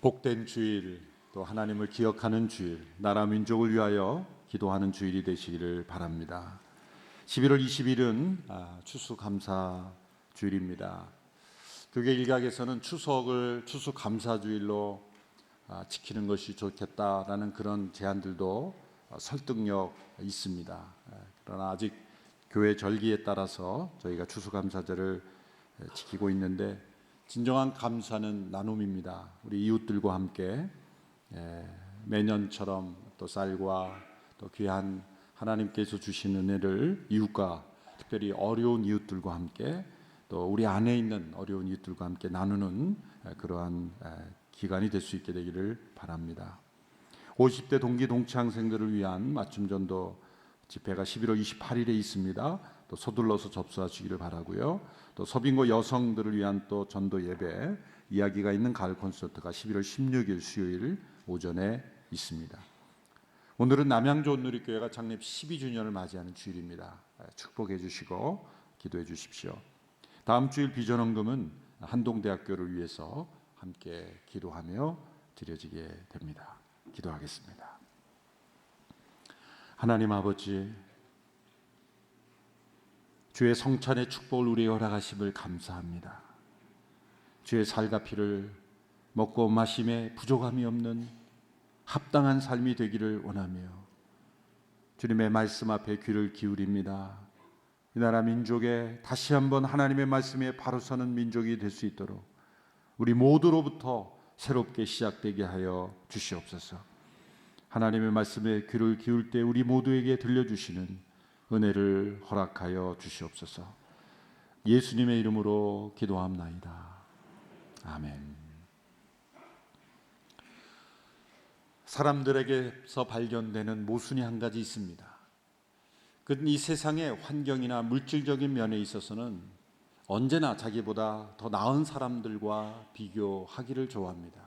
복된 주일, 또 하나님을 기억하는 주일, 나라 민족을 위하여 기도하는 주일이 되시기를 바랍니다. 11월 20일은 추수감사 주일입니다. 교계 일각에서는 추석을 추수감사주일로 지키는 것이 좋겠다라는 그런 제안들도 설득력 있습니다. 그러나 아직 교회 절기에 따라서 저희가 추수감사절을 지키고 있는데, 진정한 감사는 나눔입니다. 우리 이웃들과 함께 매년처럼 또 쌀과 또 귀한 하나님께서 주신 은혜를 이웃과, 특별히 어려운 이웃들과 함께, 또 우리 안에 있는 어려운 이웃들과 함께 나누는 그러한 기간이 될 수 있게 되기를 바랍니다. 50대 동기 동창생들을 위한 맞춤 전도 집회가 11월 28일에 있습니다. 또 서둘러서 접수하시기를 바라고요. 또 서빙고 여성들을 위한 또 전도 예배, 이야기가 있는 가을 콘서트가 11월 16일 수요일 오전에 있습니다. 오늘은 남양주 온누리교회가 창립 12주년을 맞이하는 주일입니다. 축복해 주시고 기도해 주십시오. 다음 주일 비전헌금은 한동대학교를 위해서 함께 기도하며 드려지게 됩니다. 기도하겠습니다. 하나님 아버지, 주의 성찬의 축복을 우리에 허락하심을 감사합니다. 주의 살과 피를 먹고 마심에 부족함이 없는 합당한 삶이 되기를 원하며 주님의 말씀 앞에 귀를 기울입니다. 이 나라 민족에 다시 한번 하나님의 말씀에 바로 서는 민족이 될 수 있도록 우리 모두로부터 새롭게 시작되게 하여 주시옵소서. 하나님의 말씀에 귀를 기울 때 우리 모두에게 들려주시는 은혜를 허락하여 주시옵소서. 예수님의 이름으로 기도합나이다. 아멘. 사람들에게서 발견되는 모순이 한 가지 있습니다. 그것은 이 세상의 환경이나 물질적인 면에 있어서는 언제나 자기보다 더 나은 사람들과 비교하기를 좋아합니다.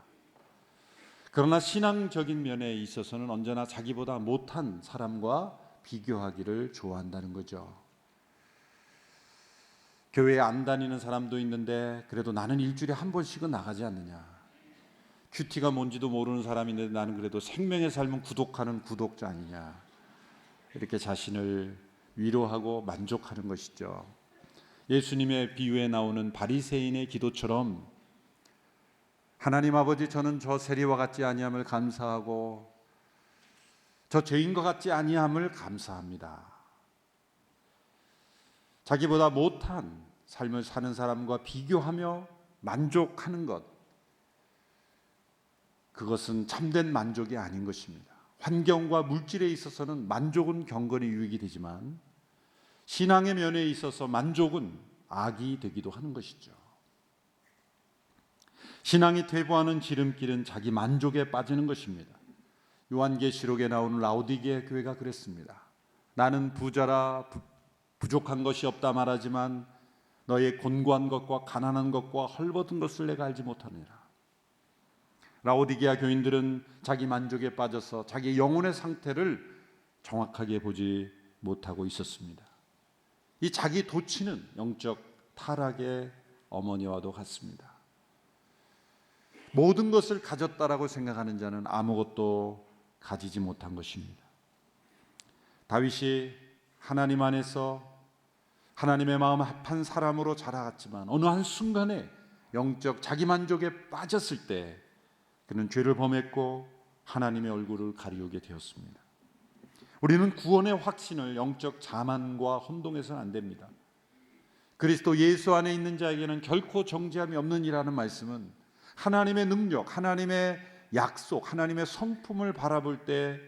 그러나 신앙적인 면에 있어서는 언제나 자기보다 못한 사람과 비교하기를 좋아한다는 거죠. 교회에 안 다니는 사람도 있는데 그래도 나는 일주일에 한 번씩은 나가지 않느냐. 큐티가 뭔지도 모르는 사람인데 나는 그래도 생명의 삶은 구독하는 구독자 아니냐. 이렇게 자신을 위로하고 만족하는 것이죠. 예수님의 비유에 나오는 바리새인의 기도처럼 하나님 아버지, 저는 저 세리와 같지 아니함을 감사하고 저 죄인과 같지 아니함을 감사합니다. 자기보다 못한 삶을 사는 사람과 비교하며 만족하는 것, 그것은 참된 만족이 아닌 것입니다. 환경과 물질에 있어서는 만족은 경건의 유익이 되지만 신앙의 면에 있어서 만족은 악이 되기도 하는 것이죠. 신앙이 퇴보하는 지름길은 자기 만족에 빠지는 것입니다. 요한계시록에 나오는 라오디게 교회가 그랬습니다. 나는 부자라 부족한 것이 없다 말하지만 너의 곤고한 것과 가난한 것과 헐벗은 것을 내가 알지 못하느니라. 라오디게아 교인들은 자기 만족에 빠져서 자기 영혼의 상태를 정확하게 보지 못하고 있었습니다. 이 자기 도취는 영적 타락의 어머니와도 같습니다. 모든 것을 가졌다라고 생각하는 자는 아무것도 가지지 못한 것입니다. 다윗이 하나님 안에서 하나님의 마음 합한 사람으로 자라갔지만 어느 한순간에 영적 자기 만족에 빠졌을 때 그는 죄를 범했고 하나님의 얼굴을 가리우게 되었습니다. 우리는 구원의 확신을 영적 자만과 혼동해서는 안 됩니다. 그리스도 예수 안에 있는 자에게는 결코 정죄함이 없느니라는 말씀은 하나님의 능력, 하나님의 약속, 하나님의 성품을 바라볼 때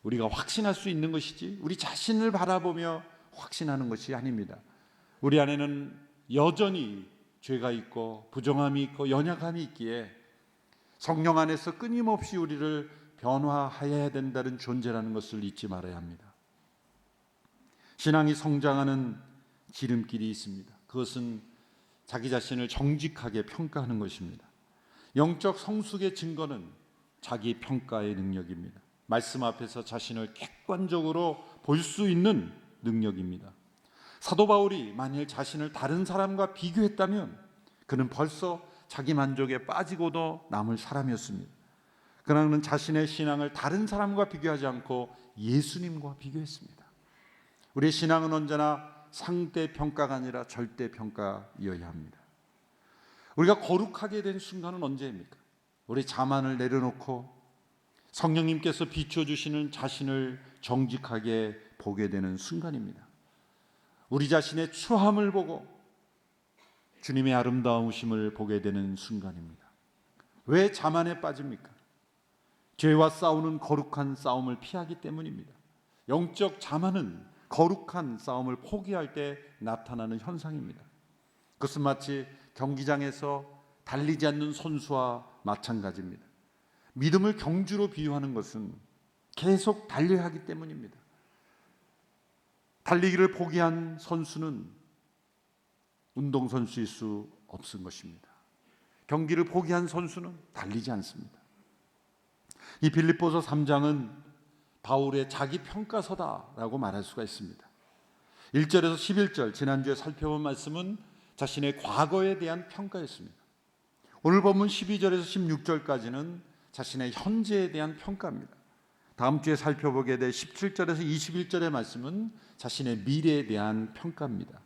우리가 확신할 수 있는 것이지 우리 자신을 바라보며 확신하는 것이 아닙니다. 우리 안에는 여전히 죄가 있고 부정함이 있고 연약함이 있기에 성령 안에서 끊임없이 우리를 변화해야 된다는 존재라는 것을 잊지 말아야 합니다. 신앙이 성장하는 지름길이 있습니다. 그것은 자기 자신을 정직하게 평가하는 것입니다. 영적 성숙의 증거는 자기 평가의 능력입니다. 말씀 앞에서 자신을 객관적으로 볼 수 있는 능력입니다. 사도 바울이 만일 자신을 다른 사람과 비교했다면 그는 벌써 자기 만족에 빠지고도 남을 사람이었습니다. 그러나 그는 자신의 신앙을 다른 사람과 비교하지 않고 예수님과 비교했습니다. 우리의 신앙은 언제나 상대평가가 아니라 절대평가이어야 합니다. 우리가 거룩하게 된 순간은 언제입니까? 우리 자만을 내려놓고 성령님께서 비춰주시는 자신을 정직하게 보게 되는 순간입니다. 우리 자신의 추함을 보고 주님의 아름다우심을 보게 되는 순간입니다. 왜 자만에 빠집니까? 죄와 싸우는 거룩한 싸움을 피하기 때문입니다. 영적 자만은 거룩한 싸움을 포기할 때 나타나는 현상입니다. 그것은 마치 경기장에서 달리지 않는 선수와 마찬가지입니다. 믿음을 경주로 비유하는 것은 계속 달려야 하기 때문입니다. 달리기를 포기한 선수는 운동선수일 수 없은 것입니다. 경기를 포기한 선수는 달리지 않습니다. 이 빌립보서 3장은 바울의 자기 평가서다라고 말할 수가 있습니다. 1절에서 11절 지난주에 살펴본 말씀은 자신의 과거에 대한 평가였습니다. 오늘 본문 12절에서 16절까지는 자신의 현재에 대한 평가입니다. 다음 주에 살펴보게 될 17절에서 21절의 말씀은 자신의 미래에 대한 평가입니다.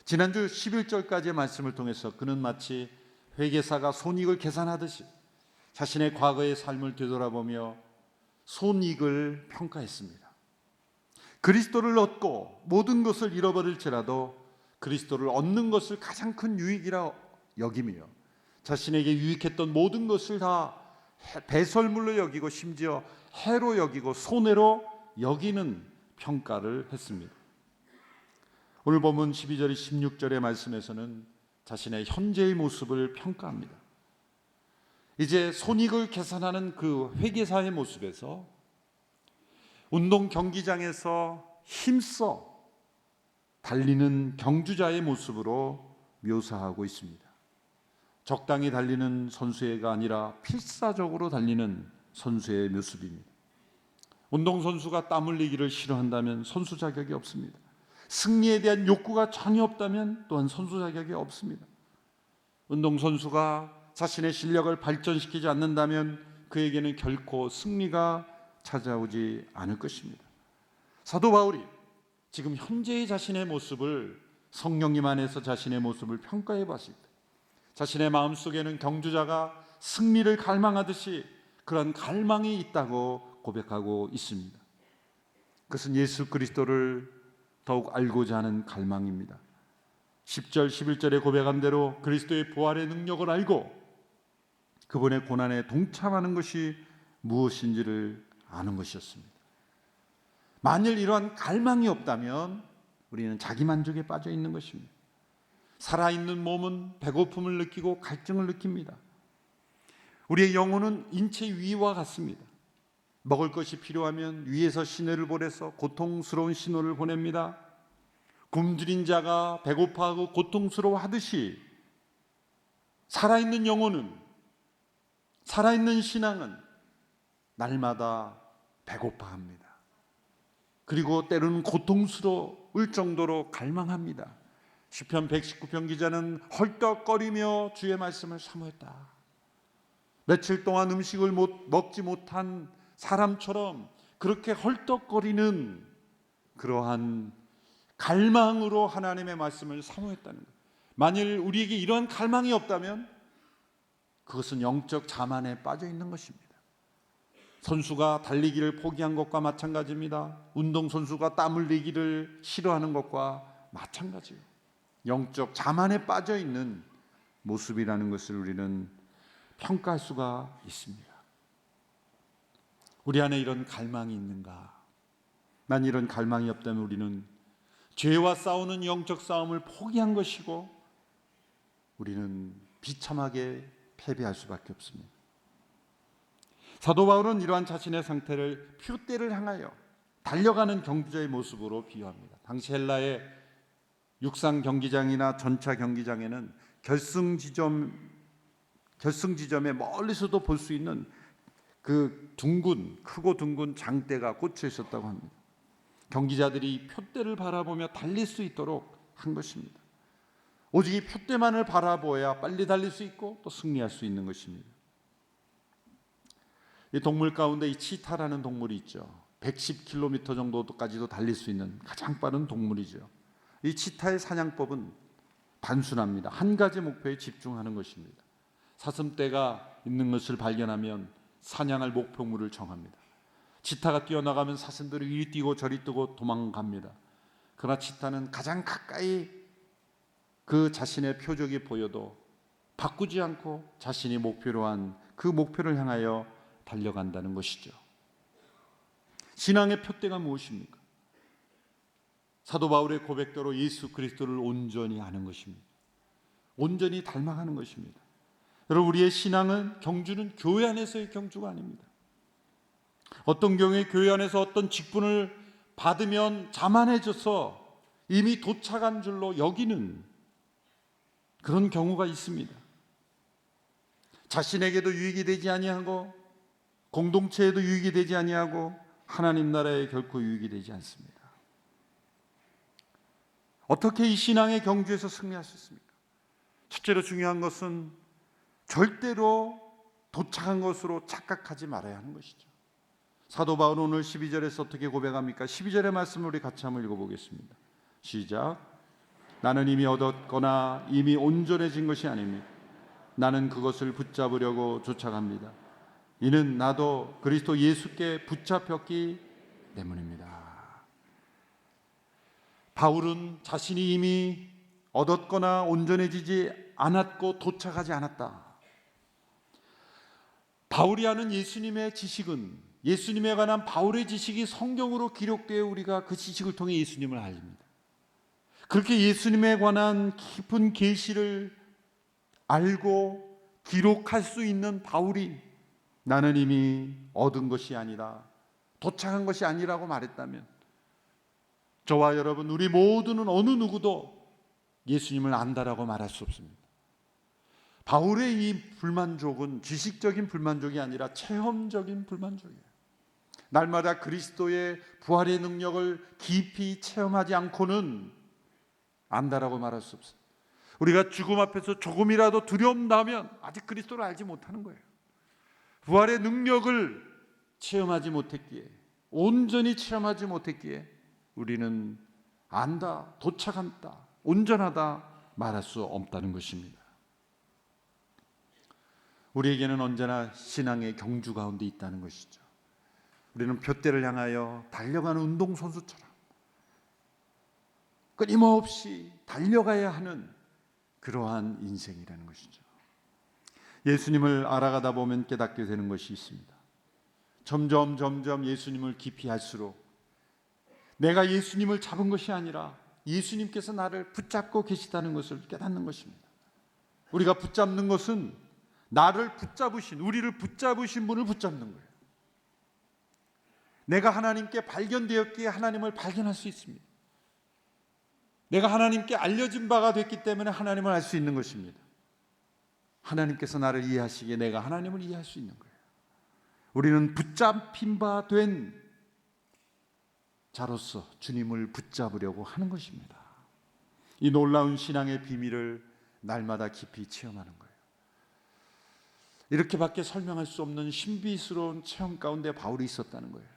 지난주 11절까지의 말씀을 통해서 그는 마치 회계사가 손익을 계산하듯이 자신의 과거의 삶을 되돌아보며 손익을 평가했습니다. 그리스도를 얻고 모든 것을 잃어버릴지라도 그리스도를 얻는 것을 가장 큰 유익이라 여기며 자신에게 유익했던 모든 것을 다 배설물로 여기고 심지어 해로 여기고 손해로 여기는 평가를 했습니다. 오늘 본문 12절 16절의 말씀에서는 자신의 현재의 모습을 평가합니다. 이제 손익을 계산하는 그 회계사의 모습에서 운동 경기장에서 힘써 달리는 경주자의 모습으로 묘사하고 있습니다. 적당히 달리는 선수가 아니라 필사적으로 달리는 선수의 모습입니다. 운동선수가 땀 흘리기를 싫어한다면 선수 자격이 없습니다. 승리에 대한 욕구가 전혀 없다면 또한 선수 자격이 없습니다. 운동선수가 자신의 실력을 발전시키지 않는다면 그에게는 결코 승리가 찾아오지 않을 것입니다. 사도 바울이 지금 현재의 자신의 모습을 성령님 안에서 자신의 모습을 평가해 봤을 때 자신의 마음속에는 경주자가 승리를 갈망하듯이 그런 갈망이 있다고 고백하고 있습니다. 그것은 예수 그리스도를 더욱 알고자 하는 갈망입니다. 10절 11절에 고백한 대로 그리스도의 부활의 능력을 알고 그분의 고난에 동참하는 것이 무엇인지를 아는 것이었습니다. 만일 이러한 갈망이 없다면 우리는 자기만족에 빠져 있는 것입니다. 살아있는 몸은 배고픔을 느끼고 갈증을 느낍니다. 우리의 영혼은 인체 위와 같습니다. 먹을 것이 필요하면 위에서 신호를 보내서 고통스러운 신호를 보냅니다. 굶주린 자가 배고파하고 고통스러워하듯이 살아있는 영혼은, 살아있는 신앙은 날마다 배고파합니다. 그리고 때로는 고통스러울 정도로 갈망합니다. 시편 119편 기자는 헐떡거리며 주의 말씀을 사모했다. 며칠 동안 음식을 먹지 못한 사람처럼 그렇게 헐떡거리는 그러한 갈망으로 하나님의 말씀을 사모했다는 것. 만일 우리에게 이러한 갈망이 없다면 그것은 영적 자만에 빠져 있는 것입니다. 선수가 달리기를 포기한 것과 마찬가지입니다. 운동선수가 땀 흘리기를 싫어하는 것과 마찬가지예요. 영적 자만에 빠져 있는 모습이라는 것을 우리는 평가할 수가 있습니다. 우리 안에 이런 갈망이 있는가? 난 이런 갈망이 없다면 우리는 죄와 싸우는 영적 싸움을 포기한 것이고 우리는 비참하게 패배할 수밖에 없습니다. 사도 바울은 이러한 자신의 상태를 표대를 향하여 달려가는 경주자의 모습으로 비유합니다. 당시 헬라의 육상 경기장이나 전차 경기장에는 결승 지점에 멀리서도 볼 수 있는 그 크고 둥근 장대가 꽂혀 있었다고 합니다. 경기자들이 표대를 바라보며 달릴 수 있도록 한 것입니다. 오직 이 표대만을 바라보아야 빨리 달릴 수 있고 또 승리할 수 있는 것입니다. 이 동물 가운데 이 치타라는 동물이 있죠. 110km 정도까지도 달릴 수 있는 가장 빠른 동물이죠. 이 치타의 사냥법은 단순합니다. 한 가지 목표에 집중하는 것입니다. 사슴떼가 있는 것을 발견하면 사냥할 목표물을 정합니다. 치타가 뛰어나가면 사슴들이 이리 뛰고 저리 뛰고 도망갑니다. 그러나 치타는 가장 가까이 그 자신의 표적이 보여도 바꾸지 않고 자신이 목표로 한 그 목표를 향하여 달려간다는 것이죠. 신앙의 표대가 무엇입니까? 사도 바울의 고백대로 예수 그리스도를 온전히 아는 것입니다. 온전히 닮아가는 것입니다. 여러분, 우리의 신앙은, 경주는 교회 안에서의 경주가 아닙니다. 어떤 경우에 교회 안에서 어떤 직분을 받으면 자만해져서 이미 도착한 줄로 여기는 그런 경우가 있습니다. 자신에게도 유익이 되지 아니하고 공동체에도 유익이 되지 아니하고 하나님 나라에 결코 유익이 되지 않습니다. 어떻게 이 신앙의 경주에서 승리할 수 있습니까? 첫째로 중요한 것은 절대로 도착한 것으로 착각하지 말아야 하는 것이죠. 사도 바울은 오늘 12절에서 어떻게 고백합니까? 12절의 말씀을 우리 같이 한번 읽어보겠습니다. 시작. 나는 이미 얻었거나 이미 온전해진 것이 아닙니다. 나는 그것을 붙잡으려고 쫓아갑니다. 이는 나도 그리스도 예수께 붙잡혔기 때문입니다. 바울은 자신이 이미 얻었거나 온전해지지 않았고 도착하지 않았다. 바울이 아는 예수님의 지식은, 예수님에 관한 바울의 지식이 성경으로 기록되어 우리가 그 지식을 통해 예수님을 알립니다. 그렇게 예수님에 관한 깊은 계시를 알고 기록할 수 있는 바울이 나는 이미 얻은 것이 아니라 도착한 것이 아니라고 말했다면, 저와 여러분, 우리 모두는 어느 누구도 예수님을 안다라고 말할 수 없습니다. 바울의 이 불만족은 지식적인 불만족이 아니라 체험적인 불만족이에요. 날마다 그리스도의 부활의 능력을 깊이 체험하지 않고는 안다라고 말할 수 없어요. 우리가 죽음 앞에서 조금이라도 두려움 나면 아직 그리스도를 알지 못하는 거예요. 부활의 능력을 체험하지 못했기에, 온전히 체험하지 못했기에 우리는 안다, 도착한다, 온전하다 말할 수 없다는 것입니다. 우리에게는 언제나 신앙의 경주 가운데 있다는 것이죠. 우리는 표대를 향하여 달려가는 운동선수처럼 끊임없이 달려가야 하는 그러한 인생이라는 것이죠. 예수님을 알아가다 보면 깨닫게 되는 것이 있습니다. 점점 예수님을 깊이 알수록 내가 예수님을 잡은 것이 아니라 예수님께서 나를 붙잡고 계시다는 것을 깨닫는 것입니다. 우리가 붙잡는 것은 나를 붙잡으신, 우리를 붙잡으신 분을 붙잡는 거예요. 내가 하나님께 발견되었기에 하나님을 발견할 수 있습니다. 내가 하나님께 알려진 바가 됐기 때문에 하나님을 알 수 있는 것입니다. 하나님께서 나를 이해하시기에 내가 하나님을 이해할 수 있는 거예요. 우리는 붙잡힌 바 된 자로서 주님을 붙잡으려고 하는 것입니다. 이 놀라운 신앙의 비밀을 날마다 깊이 체험하는 거예요. 이렇게밖에 설명할 수 없는 신비스러운 체험 가운데 바울이 있었다는 거예요.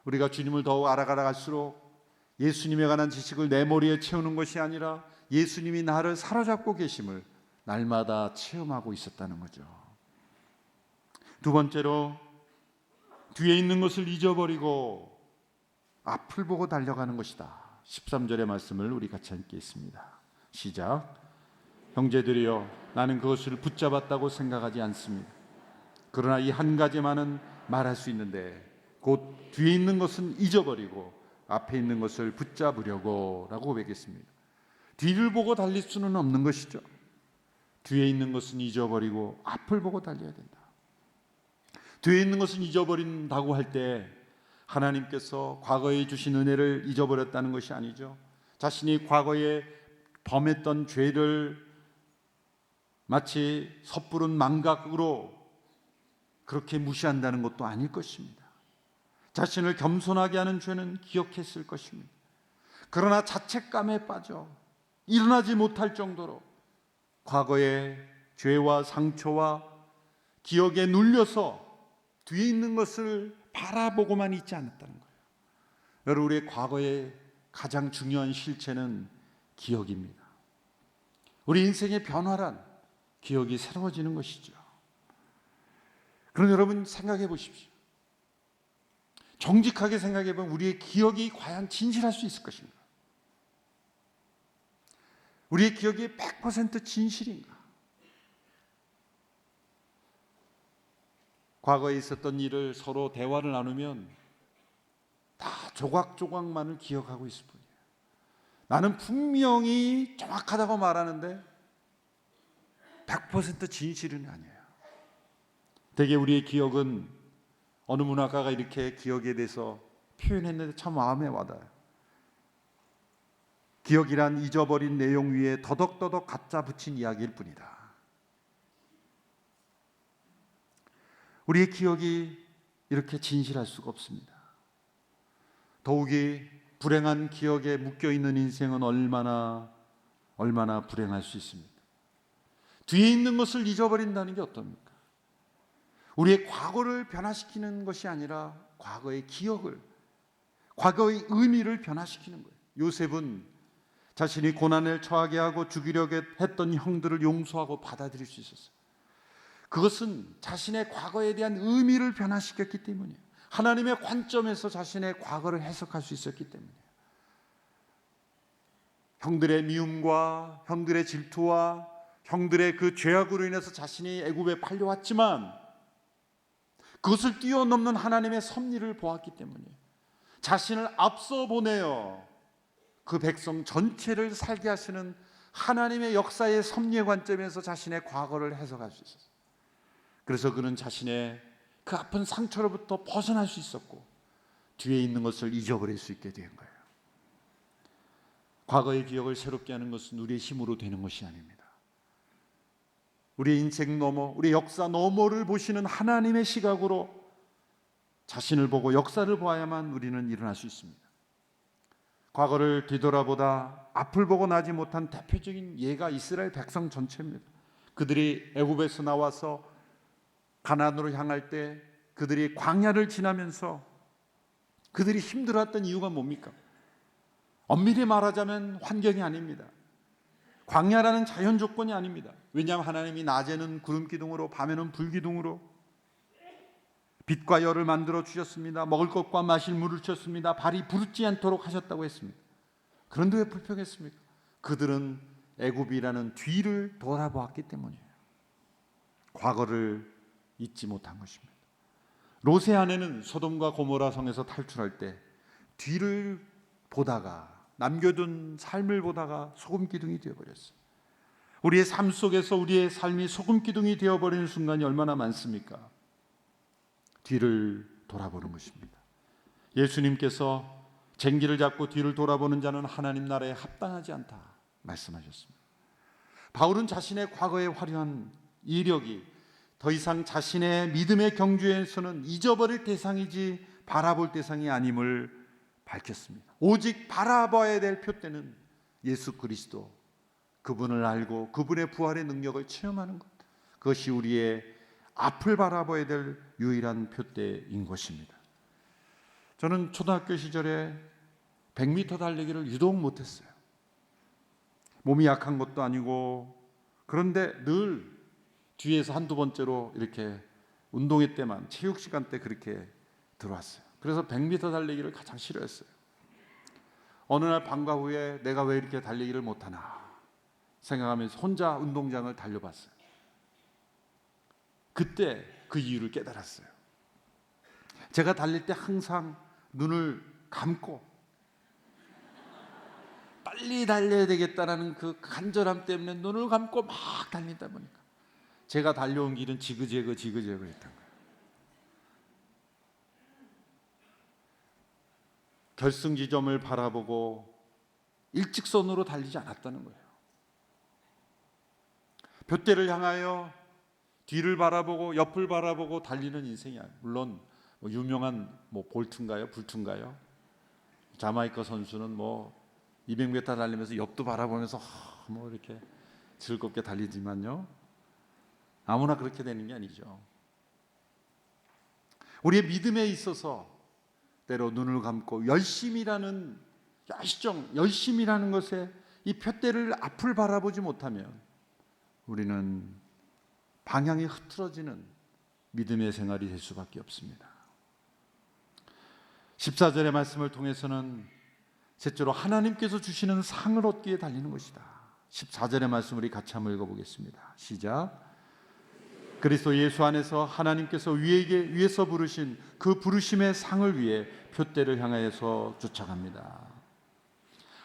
우리가 주님을 더욱 알아갈수록 예수님에 관한 지식을 내 머리에 채우는 것이 아니라 예수님이 나를 사로잡고 계심을 날마다 체험하고 있었다는 거죠. 두 번째로, 뒤에 있는 것을 잊어버리고 앞을 보고 달려가는 것이다. 13절의 말씀을 우리 같이 함께 읽습니다. 시작. 형제들이여, 나는 그것을 붙잡았다고 생각하지 않습니다. 그러나 이 한 가지만은 말할 수 있는데 곧 뒤에 있는 것은 잊어버리고 앞에 있는 것을 붙잡으려고 라고 고백했습니다. 뒤를 보고 달릴 수는 없는 것이죠. 뒤에 있는 것은 잊어버리고 앞을 보고 달려야 된다. 뒤에 있는 것은 잊어버린다고 할 때 하나님께서 과거에 주신 은혜를 잊어버렸다는 것이 아니죠. 자신이 과거에 범했던 죄를 마치 섣부른 망각으로 그렇게 무시한다는 것도 아닐 것입니다. 자신을 겸손하게 하는 죄는 기억했을 것입니다. 그러나 자책감에 빠져 일어나지 못할 정도로 과거의 죄와 상처와 기억에 눌려서 뒤에 있는 것을 바라보고만 있지 않았다는 거예요. 여러분, 우리의 과거의 가장 중요한 실체는 기억입니다. 우리 인생의 변화란 기억이 새로워지는 것이죠. 그럼 여러분 생각해 보십시오. 정직하게 생각해 보면 우리의 기억이 과연 진실할 수 있을 것인가? 우리의 기억이 100% 진실인가? 과거에 있었던 일을 서로 대화를 나누면 다 조각조각만을 기억하고 있을 뿐이에요. 나는 분명히 정확하다고 말하는데 100% 진실은 아니에요. 대개 우리의 기억은 어느 문학가가 이렇게 기억에 대해서 표현했는데 참 마음에 와닿아요. 기억이란 잊어버린 내용 위에 더덕더덕 갖다 붙인 이야기일 뿐이다. 우리의 기억이 이렇게 진실할 수가 없습니다. 더욱이 불행한 기억에 묶여있는 인생은 얼마나 불행할 수 있습니다. 뒤에 있는 것을 잊어버린다는 게 어떻습니까? 우리의 과거를 변화시키는 것이 아니라 과거의 기억을, 과거의 의미를 변화시키는 거예요. 요셉은 자신이 고난을 처하게 하고 죽이려고 했던 형들을 용서하고 받아들일 수 있었어요. 그것은 자신의 과거에 대한 의미를 변화시켰기 때문이에요. 하나님의 관점에서 자신의 과거를 해석할 수 있었기 때문이에요. 형들의 미움과 형들의 질투와 형들의 그 죄악으로 인해서 자신이 애굽에 팔려왔지만 그것을 뛰어넘는 하나님의 섭리를 보았기 때문이에요. 자신을 앞서 보내어 그 백성 전체를 살게 하시는 하나님의 역사의 섭리의 관점에서 자신의 과거를 해석할 수 있었어요. 그래서 그는 자신의 그 아픈 상처로부터 벗어날 수 있었고 뒤에 있는 것을 잊어버릴 수 있게 된 거예요. 과거의 기억을 새롭게 하는 것은 우리의 힘으로 되는 것이 아닙니다. 우리의 인생 너머, 우리의 역사 너머를 보시는 하나님의 시각으로 자신을 보고 역사를 보아야만 우리는 일어날 수 있습니다. 과거를 뒤돌아보다 앞을 보고 나지 못한 대표적인 예가 이스라엘 백성 전체입니다. 그들이 애굽에서 나와서 가나안으로 향할 때 그들이 광야를 지나면서 그들이 힘들어했던 이유가 뭡니까? 엄밀히 말하자면 환경이 아닙니다. 광야라는 자연 조건이 아닙니다. 왜냐하면 하나님이 낮에는 구름 기둥으로 밤에는 불 기둥으로 빛과 열을 만들어 주셨습니다. 먹을 것과 마실 물을 주셨습니다. 발이 부르지 않도록 하셨다고 했습니다. 그런데 왜 불평했습니까? 그들은 애굽이라는 뒤를 돌아보았기 때문이에요. 과거를 잊지 못한 것입니다. 롯의 아내는 소돔과 고모라 성에서 탈출할 때 뒤를 보다가 남겨둔 삶을 보다가 소금 기둥이 되어버렸어요. 우리의 삶 속에서 우리의 삶이 소금 기둥이 되어버리는 순간이 얼마나 많습니까? 뒤를 돌아보는 것입니다. 예수님께서 쟁기를 잡고 뒤를 돌아보는 자는 하나님 나라에 합당하지 않다 말씀하셨습니다. 바울은 자신의 과거의 화려한 이력이 더 이상 자신의 믿음의 경주에서는 잊어버릴 대상이지 바라볼 대상이 아님을 밝혔습니다. 오직 바라봐야 될 표대는 예수 그리스도, 그분을 알고 그분의 부활의 능력을 체험하는 것, 그것이 우리의 앞을 바라봐야 될 유일한 표대인 것입니다. 저는 초등학교 시절에 100m 달리기를 유독 못했어요. 몸이 약한 것도 아니고, 그런데 늘 뒤에서 한두 번째로 이렇게 운동회 때만, 체육 시간 때 그렇게 들어왔어요. 그래서 100m 달리기를 가장 싫어했어요. 어느 날 방과 후에 내가 왜 이렇게 달리기를 못하나 생각하면서 혼자 운동장을 달려봤어요. 그때 그 이유를 깨달았어요. 제가 달릴 때 항상 눈을 감고 빨리 달려야 되겠다라는 그 간절함 때문에 눈을 감고 막 달리다 보니까 제가 달려온 길은 지그재그 했던 거예요. 결승 지점을 바라보고 일직선으로 달리지 않았다는 거예요. 둯대를 향하여 뒤를 바라보고 옆을 바라보고 달리는 인생이 아니에요. 물론 유명한 볼트인가요? 불트인가요? 자마이카 선수는 200m 달리면서 옆도 바라보면서 뭐 이렇게 즐겁게 달리지만요, 아무나 그렇게 되는 게 아니죠. 우리의 믿음에 있어서 때로 눈을 감고 열심이라는 것에 이 푯대를 앞을 바라보지 못하면 우리는 방향이 흐트러지는 믿음의 생활이 될 수밖에 없습니다. 14절의 말씀을 통해서는 셋째로 하나님께서 주시는 상을 얻기에 달리는 것이다. 14절의 말씀 우리 같이 한번 읽어보겠습니다. 시작. 그리스도 예수 안에서 하나님께서 위에서 부르신 그 부르심의 상을 위해 푯대를 향하여서 쫓아갑니다.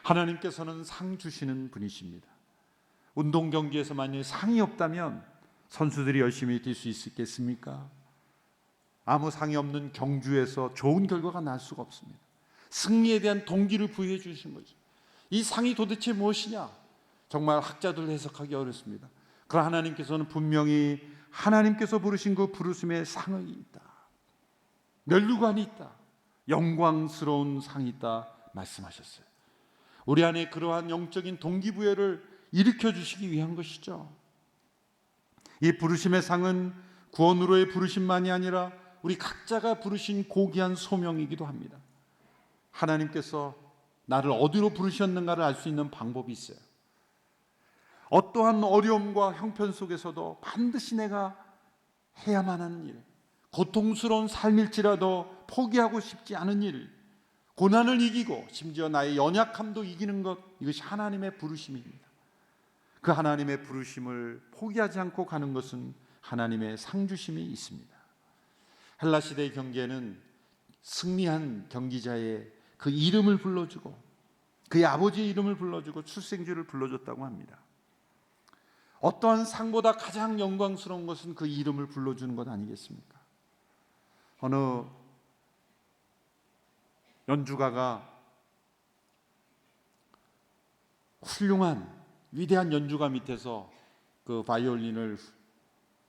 하나님께서는 상 주시는 분이십니다. 운동 경기에서 만약에 상이 없다면 선수들이 열심히 뛸 수 있겠습니까? 아무 상이 없는 경주에서 좋은 결과가 날 수가 없습니다. 승리에 대한 동기를 부여해 주신 거죠. 이 상이 도대체 무엇이냐? 정말 학자들 해석하기 어렵습니다. 그러나 하나님께서는 분명히 하나님께서 부르신 그 부르심의 상이 있다, 면류관이 있다, 영광스러운 상이 있다 말씀하셨어요. 우리 안에 그러한 영적인 동기부여를 일으켜 주시기 위한 것이죠. 이 부르심의 상은 구원으로의 부르심만이 아니라 우리 각자가 부르신 고귀한 소명이기도 합니다. 하나님께서 나를 어디로 부르셨는가를 알 수 있는 방법이 있어요. 어떠한 어려움과 형편 속에서도 반드시 내가 해야만 하는 일, 고통스러운 삶일지라도 포기하고 싶지 않은 일, 고난을 이기고 심지어 나의 연약함도 이기는 것, 이것이 하나님의 부르심입니다. 그 하나님의 부르심을 포기하지 않고 가는 것은 하나님의 상주심이 있습니다. 헬라 시대의 경기에는 승리한 경기자의 그 이름을 불러주고 그의 아버지의 이름을 불러주고 출생지를 불러줬다고 합니다. 어떠한 상보다 가장 영광스러운 것은 그 이름을 불러주는 것 아니겠습니까? 어느 연주가가 훌륭한 위대한 연주가 밑에서 그 바이올린을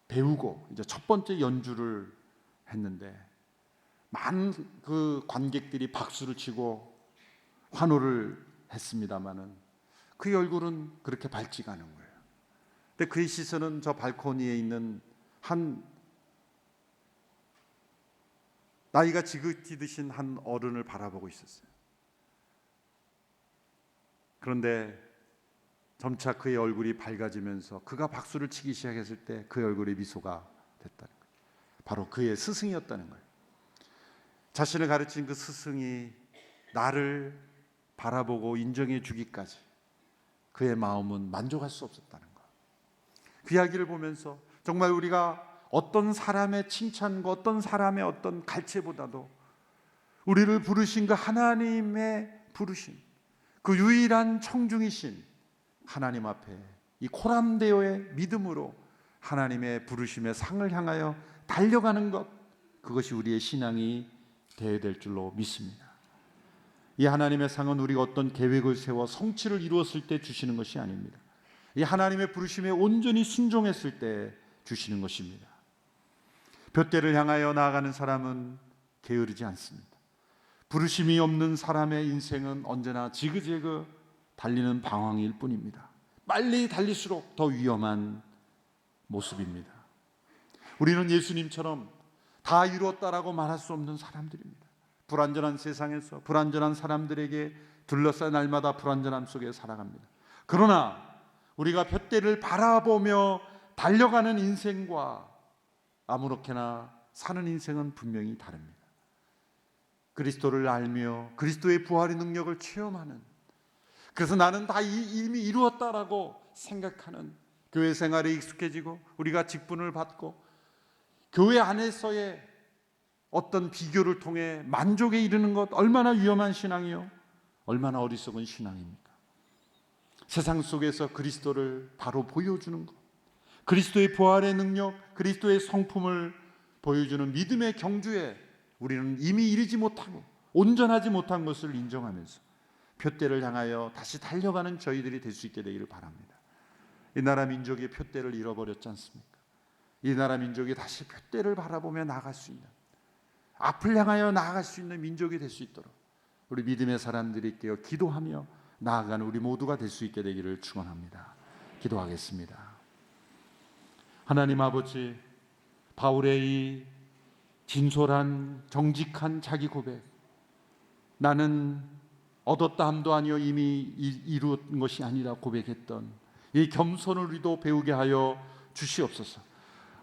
배우고 이제 첫 번째 연주를 했는데 많은 그 관객들이 박수를 치고 환호를 했습니다마는 그의 얼굴은 그렇게 밝지가 않은 거예요. 근데 그의 시선은 저 발코니에 있는 한 나이가 지긋이 드신 한 어른을 바라보고 있었어요. 그런데 점차 그의 얼굴이 밝아지면서 그가 박수를 치기 시작했을 때 그의 얼굴에 미소가 됐다는 거예요. 바로 그의 스승이었다는 거예요. 자신을 가르친 그 스승이 나를 바라보고 인정해 주기까지 그의 마음은 만족할 수 없었다는 거예요. 그 이야기를 보면서 정말 우리가 어떤 사람의 칭찬과 어떤 사람의 어떤 갈채보다도 우리를 부르신 그 하나님의 부르심, 그 유일한 청중이신 하나님 앞에 이 코람데오의 믿음으로 하나님의 부르심의 상을 향하여 달려가는 것, 그것이 우리의 신앙이 되어야 될 줄로 믿습니다. 이 하나님의 상은 우리가 어떤 계획을 세워 성취를 이루었을 때 주시는 것이 아닙니다. 이 하나님의 부르심에 온전히 순종했을 때 주시는 것입니다. 둯대를 향하여 나아가는 사람은 게으르지 않습니다. 부르심이 없는 사람의 인생은 언제나 지그재그 달리는 방황일 뿐입니다. 빨리 달릴수록 더 위험한 모습입니다. 우리는 예수님처럼 다 이루었다라고 말할 수 없는 사람들입니다. 불완전한 세상에서 불완전한 사람들에게 둘러싸여 날마다 불완전함 속에 살아갑니다. 그러나 우리가 둯대를 바라보며 달려가는 인생과 아무렇게나 사는 인생은 분명히 다릅니다. 그리스도를 알며 그리스도의 부활의 능력을 체험하는, 그래서 나는 다 이미 이루었다라고 생각하는 교회 생활에 익숙해지고 우리가 직분을 받고 교회 안에서의 어떤 비교를 통해 만족에 이르는 것, 얼마나 위험한 신앙이요, 얼마나 어리석은 신앙입니까? 세상 속에서 그리스도를 바로 보여주는 것, 그리스도의 부활의 능력, 그리스도의 성품을 보여주는 믿음의 경주에 우리는 이미 이르지 못하고 온전하지 못한 것을 인정하면서 푯대를 향하여 다시 달려가는 저희들이 될 수 있게 되기를 바랍니다. 이 나라 민족이 푯대를 잃어버렸지 않습니까? 이 나라 민족이 다시 푯대를 바라보며 나아갈 수 있는, 앞을 향하여 나아갈 수 있는 민족이 될 수 있도록 우리 믿음의 사람들이 깨어 기도하며 나아가는 우리 모두가 될 수 있게 되기를 축원합니다. 기도하겠습니다. 하나님 아버지, 바울의 이 진솔한 정직한 자기 고백, 나는 얻었다 함도 아니요 이미 이룬 것이 아니라 고백했던 이 겸손을 우리도 배우게 하여 주시옵소서.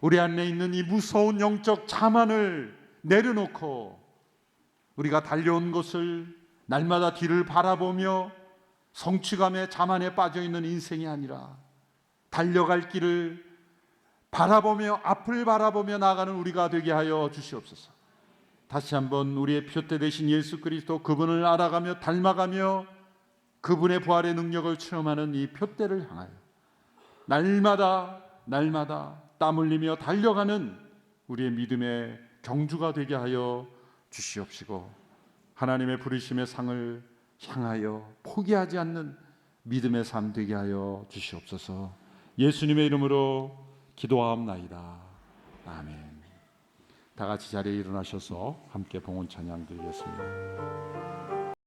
우리 안에 있는 이 무서운 영적 자만을 내려놓고 우리가 달려온 것을 날마다 뒤를 바라보며 성취감에 자만에 빠져있는 인생이 아니라 달려갈 길을 바라보며 앞을 바라보며 나아가는 우리가 되게 하여 주시옵소서. 다시 한번 우리의 표대 되신 예수 그리스도, 그분을 알아가며 닮아가며 그분의 부활의 능력을 체험하는 이 표대를 향하여 날마다 땀 흘리며 달려가는 우리의 믿음의 경주가 되게 하여 주시옵시고, 하나님의 부르심의 상을 향하여 포기하지 않는 믿음의 삶 되게 하여 주시옵소서. 예수님의 이름으로 기도하옵나이다. 아멘. 다 같이 자리에 일어나셔서 함께 봉헌 찬양 드리겠습니다.